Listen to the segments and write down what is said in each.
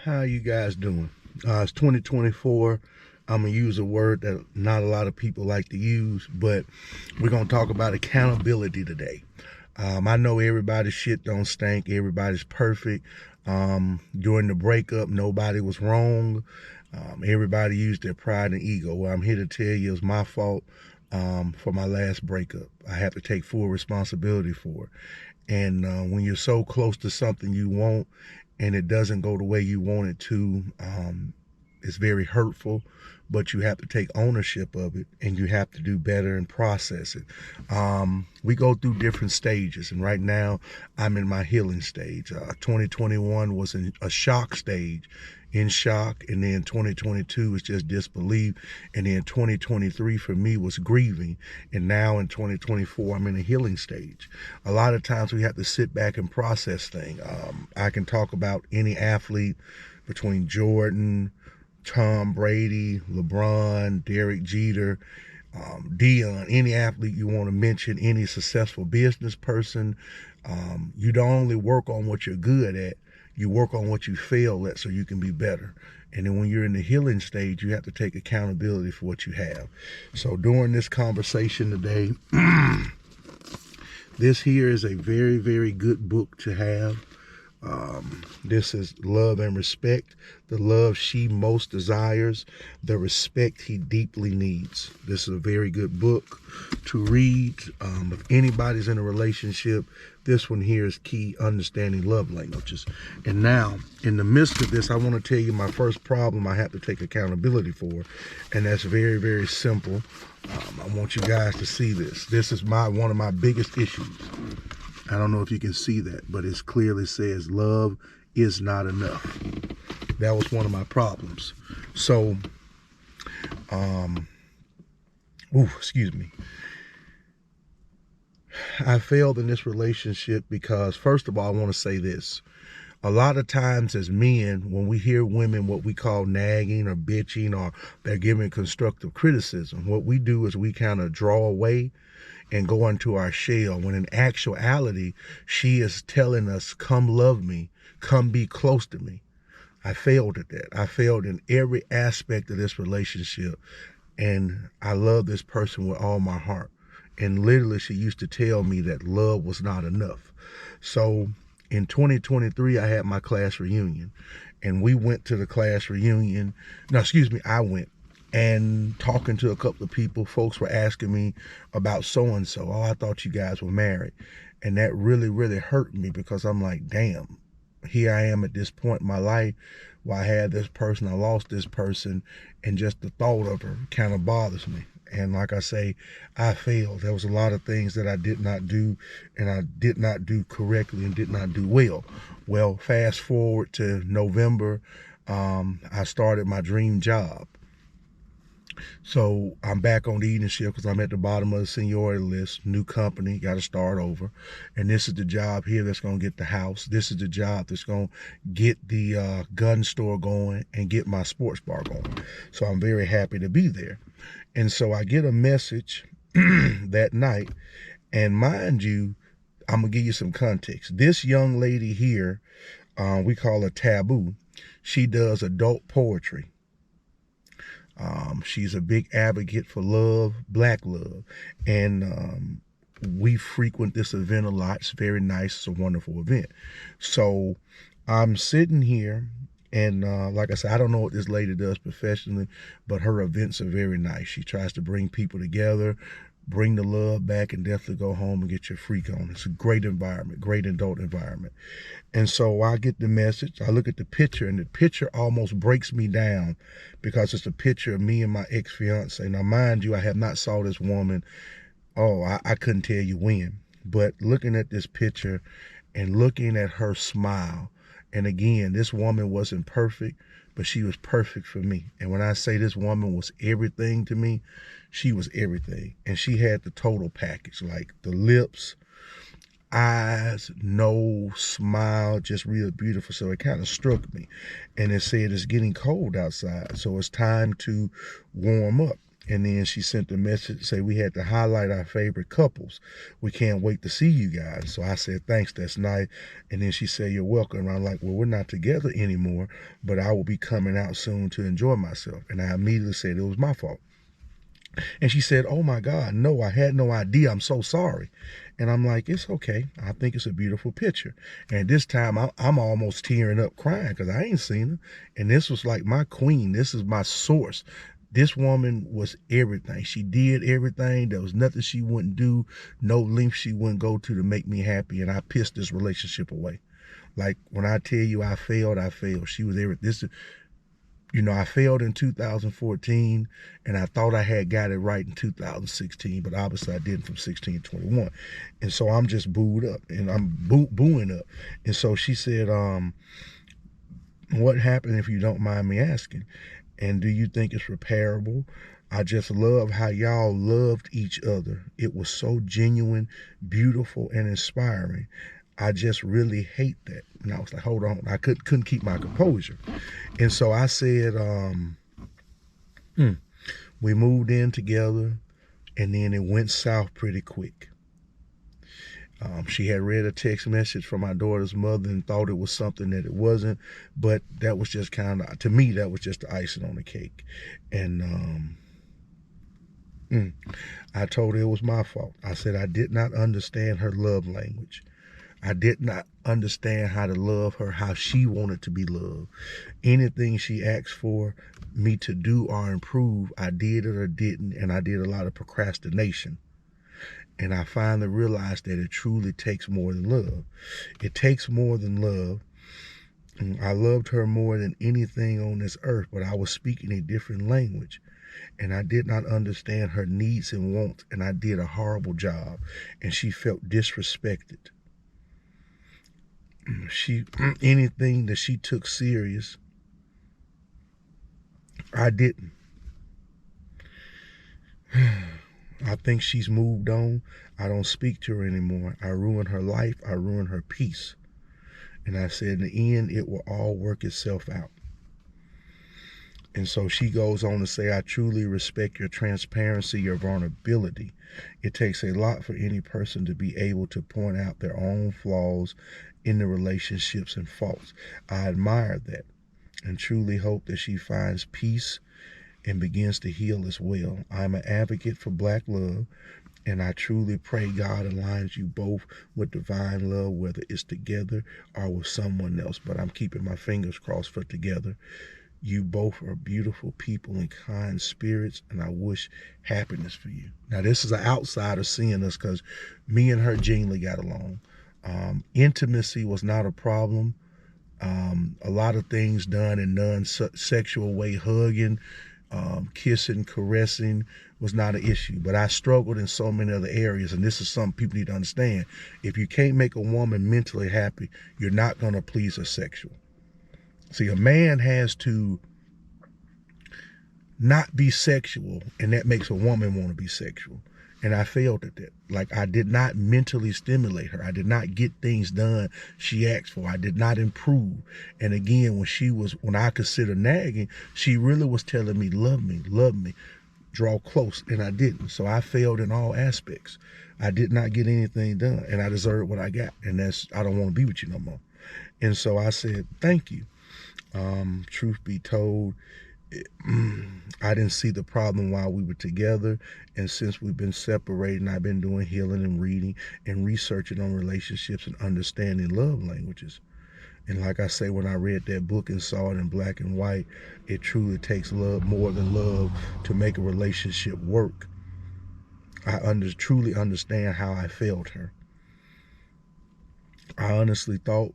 How you guys doing? It's 2024. I'm going to use a word that not a lot of people like to use, but we're going to talk about accountability today. I know everybody's shit don't stink. Everybody's perfect. During the breakup, nobody was wrong. Everybody used their pride and ego. Well, I'm here to tell you it's my fault for my last breakup. I have to take full responsibility for it. And when you're so close to something you want and it doesn't go the way you want it to, it's very hurtful, but you have to take ownership of it and you have to do better and process it. We go through different stages, and right now I'm in my healing stage. 2021 was in a shock stage, in shock, and then 2022 was just disbelief, and then 2023 for me was grieving, and now in 2024 I'm in a healing stage. A lot of times we have to sit back and process things. I can talk about any athlete between Jordan, Tom Brady, LeBron, Derek Jeter, Dion, any athlete you want to mention, any successful business person. You don't only work on what you're good at, you work on what you fail at so you can be better. And then when you're in the healing stage, you have to take accountability for what you have. So during this conversation today, this here is a very, very good book to have. This is Love and Respect, the love she most desires, the respect he deeply needs. This is a very good book to read. If anybody's in a relationship, this one here is key, understanding love languages. And now, in the midst of this, I want to tell you my first problem I have to take accountability for, and that's very, very simple. I want you guys to see this. This is one of my biggest issues. I don't know if you can see that, but it clearly says love is not enough. That was one of my problems. So, excuse me. I failed in this relationship because, first of all, I want to say this. A lot of times as men, when we hear women what we call nagging or bitching or they're giving constructive criticism, what we do is we kind of draw away and go into our shell, when in actuality, she is telling us, come love me, come be close to me. I failed at that. I failed in every aspect of this relationship, and I love this person with all my heart. And literally, she used to tell me that love was not enough. So in 2023, I had my class reunion, and we went to the class reunion. No, excuse me, I went. And talking to a couple of people, folks were asking me about so-and-so. Oh, I thought you guys were married. And that really, really hurt me, because I'm like, damn, here I am at this point in my life where I had this person, I lost this person, and just the thought of her kind of bothers me. And like I say, I failed. There was a lot of things that I did not do, and I did not do correctly and did not do well. Well, fast forward to November, I started my dream job. So I'm back on the evening shift because I'm at the bottom of the seniority list. New company, got to start over. And this is the job here that's going to get the house. This is the job that's going to get the gun store going and get my sports bar going. So I'm very happy to be there. And so I get a message that night. And mind you, I'm going to give you some context. This young lady here, we call her Taboo. She does adult poetry. She's a big advocate for love, black love. And we frequent this event a lot. It's very nice. It's a wonderful event. So I'm sitting here, and like I said, I don't know what this lady does professionally, but her events are very nice. She tries to bring people together, bring the love back, and definitely go home and get your freak on. It's a great environment, great adult environment. And so I get the message, I look at the picture, and the picture almost breaks me down, because it's a picture of me and my ex-fiance. Now, mind you, I have not saw this woman, I couldn't tell you when, but looking at this picture and looking at her smile, and again, this woman wasn't perfect, but she was perfect for me. And when I say this woman was everything to me, she was everything. And she had the total package, like the lips, eyes, nose, smile, just real beautiful. So it kind of struck me. And it said it's getting cold outside, so it's time to warm up. And then she sent a message to say we had to highlight our favorite couples. We can't wait to see you guys. So I said, thanks, that's nice. And then she said, you're welcome. And I'm like, well, we're not together anymore, but I will be coming out soon to enjoy myself. And I immediately said it was my fault. And she said, oh my God, no, I had no idea. I'm so sorry. And I'm like, it's okay. I think it's a beautiful picture. And this time I'm almost tearing up crying because I ain't seen her. And this was like my queen. This is my source. This woman was everything. She did everything. There was nothing she wouldn't do, no length she wouldn't go to make me happy. And I pissed this relationship away. Like when I tell you I failed, I failed. She was everything. This is, you know, I failed in 2014 and I thought I had got it right in 2016, but obviously I didn't from 16 to 21. And so I'm just booed up and I'm booing up. And so she said, what happened, if you don't mind me asking? And do you think it's repairable? I just love how y'all loved each other. It was so genuine, beautiful, and inspiring. I just really hate that. And I was like, hold on. I couldn't keep my composure. And so I said, we moved in together and then it went south pretty quick. She had read a text message from my daughter's mother and thought it was something that it wasn't, but that was just kind of, to me, that was just the icing on the cake. And I told her it was my fault. I said I did not understand her love language. I did not understand how to love her, how she wanted to be loved. Anything she asked for me to do or improve, I did it or didn't, and I did a lot of procrastination. And I finally realized that it truly takes more than love. It takes more than love. I loved her more than anything on this earth, but I was speaking a different language. And I did not understand her needs and wants, and I did a horrible job. And she felt disrespected. Anything that she took serious, I didn't. I think she's moved on. I don't speak to her anymore. I ruined her life. I ruined her peace. And I said, in the end, it will all work itself out. And so she goes on to say, I truly respect your transparency, your vulnerability. It takes a lot for any person to be able to point out their own flaws in the relationships and faults. I admire that and truly hope that she finds peace and begins to heal as well. I'm an advocate for Black love, and I truly pray God aligns you both with divine love, whether it's together or with someone else. But I'm keeping my fingers crossed for together. You both are beautiful people and kind spirits, and I wish happiness for you. Now, this is an outsider seeing us because me and her genuinely got along. Intimacy was not a problem. A lot of things done in non-sexual way, hugging, kissing, caressing was not an issue. But I struggled in so many other areas, and this is something people need to understand. If you can't make a woman mentally happy, you're not going to please her sexual. See, a man has to not be sexual, and that makes a woman want to be sexual. And I failed at that. Like, I did not mentally stimulate her. I did not get things done she asked for. I did not improve. And again, when I consider nagging, she really was telling me, love me, draw close. And I didn't. So I failed in all aspects. I did not get anything done, and I deserved what I got. And I don't want to be with you no more. And so I said, thank you. Truth be told, I didn't see the problem while we were together, and since we've been separated, I've been doing healing and reading and researching on relationships and understanding love languages. And like I say, when I read that book and saw it in black and white, it truly takes love, more than love, to make a relationship work. I truly understand how I failed her. I honestly thought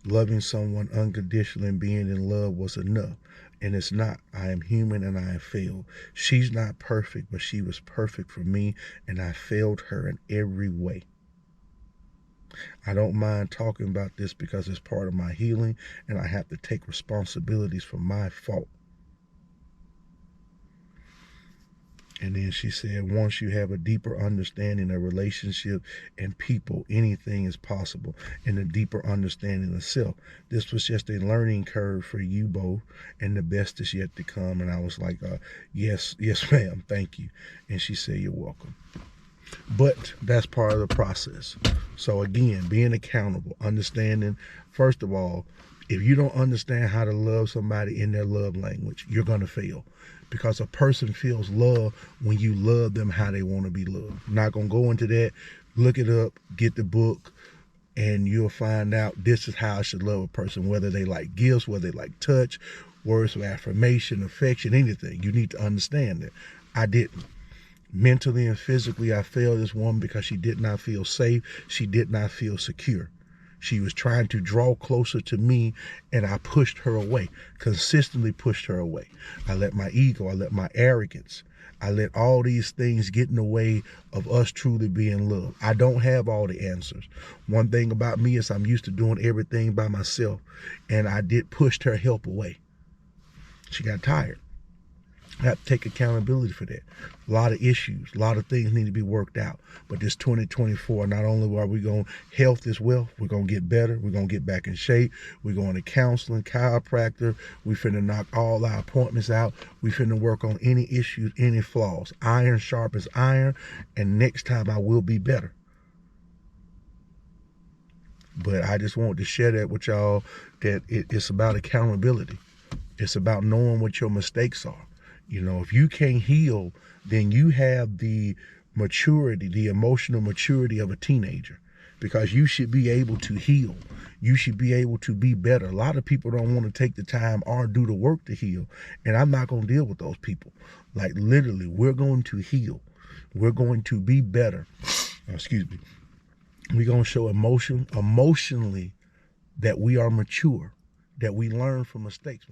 loving someone unconditionally and being in love was enough. And it's not. I am human and I have failed. She's not perfect, but she was perfect for me, and I failed her in every way. I don't mind talking about this because it's part of my healing, and I have to take responsibilities for my fault. And then she said, once you have a deeper understanding of relationship and people, anything is possible. And a deeper understanding of self. This was just a learning curve for you both, and the best is yet to come. And I was like, yes, ma'am, thank you. And she said, you're welcome. But that's part of the process. So again, being accountable, understanding, first of all, if you don't understand how to love somebody in their love language, you're going to fail. Because a person feels love when you love them how they want to be loved. I'm not going to go into that. Look it up, get the book, and you'll find out this is how I should love a person, whether they like gifts, whether they like touch, words of affirmation, affection, anything. You need to understand that. I didn't. Mentally and physically, I failed this woman because she did not feel safe. She did not feel secure. She was trying to draw closer to me, and I pushed her away, consistently pushed her away. I let my ego, I let my arrogance, I let all these things get in the way of us truly being loved. I don't have all the answers. One thing about me is I'm used to doing everything by myself, and I did push her help away. She got tired. I have to take accountability for that. A lot of issues, a lot of things need to be worked out. But this 2024, not only are we going, health is wealth, we're going to get better, we're going to get back in shape, we're going to counseling, chiropractor, we finna knock all our appointments out, we finna work on any issues, any flaws. Iron sharpens iron, and next time I will be better. But I just wanted to share that with y'all, that it's about accountability. It's about knowing what your mistakes are. You know, if you can't heal, then you have the maturity, the emotional maturity of a teenager, because you should be able to heal. You should be able to be better. A lot of people don't want to take the time or do the work to heal. And I'm not going to deal with those people. Like literally, we're going to heal. We're going to be better. Excuse me. We're going to show emotionally that we are mature, that we learn from mistakes.